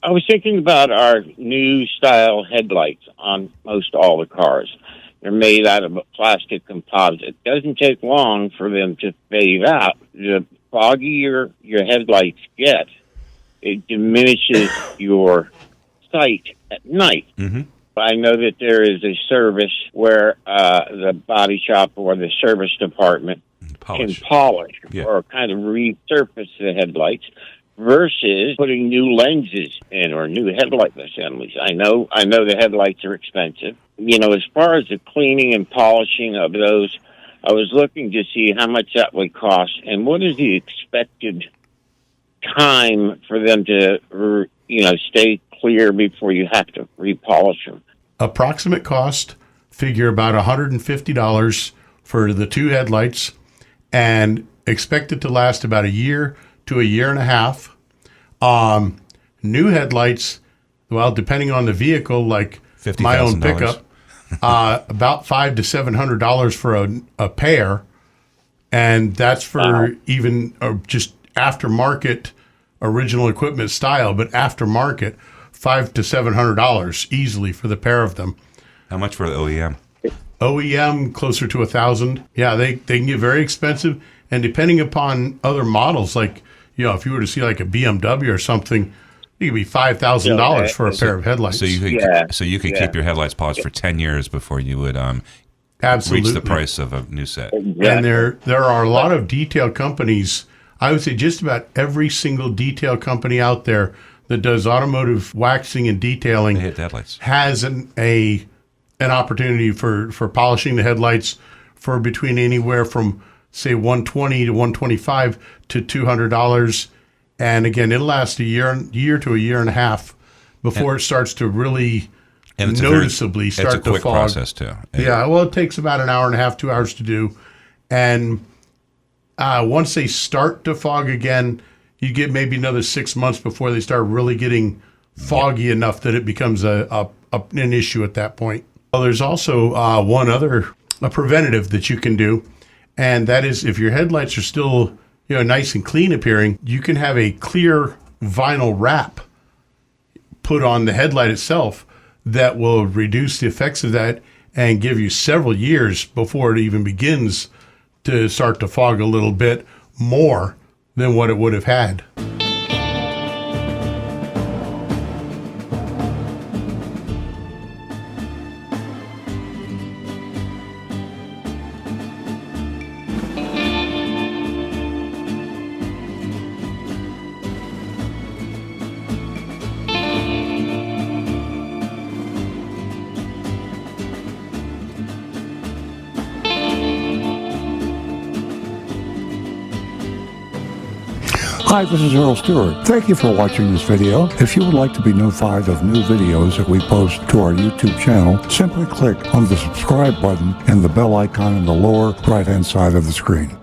I was thinking about our new style headlights on most all the cars. They're made out of a plastic composite. It doesn't take long for them to fade out. The foggier your headlights get, it diminishes your sight at night. Mm-hmm. I know that there is a service where the body shop or the service department can polish or kind of resurface the headlights versus putting new lenses in or new headlight assemblies. I know the headlights are expensive. You know, as far as the cleaning and polishing of those, I was looking to see how much that would cost and what is the expected time for them to, stay clear before you have to repolish them. Approximate cost, figure about $150 for the two headlights, and expect it to last about a year to a year and a half. New headlights, well, depending on the vehicle, like my own pickup, about $500 to $700 for a pair, and that's for even just aftermarket original equipment style, but aftermarket, $500 to $700 easily for the pair of them. How much for the OEM? OEM closer to $1,000. Yeah, they can get very expensive, and depending upon other models, like if you were to see like a BMW or something, it could be $5,000 for a pair of headlights. So you could keep your headlights polished for 10 years before you would absolutely reach the price of a new set. Exactly. And there are a lot of detail companies. I would say just about every single detail company out there that does automotive waxing and detailing has an opportunity for polishing the headlights for between anywhere from say $120 to $125 to $200, and again it'll last a year to a year and a half before it starts to really noticeably start to fog. It's a quick process too. Yeah, well, it takes about an hour and a half, 2 hours to do, and once they start to fog again, you get maybe another 6 months before they start really getting foggy enough that it becomes an issue at that point. Well, there's also one other preventative that you can do, and that is if your headlights are still nice and clean appearing, you can have a clear vinyl wrap put on the headlight itself that will reduce the effects of that and give you several years before it even begins to start to fog a little bit more than what it would have had. Hi, this is Earl Stewart. Thank you for watching this video. If you would like to be notified of new videos that we post to our YouTube channel, simply click on the subscribe button and the bell icon in the lower right-hand side of the screen.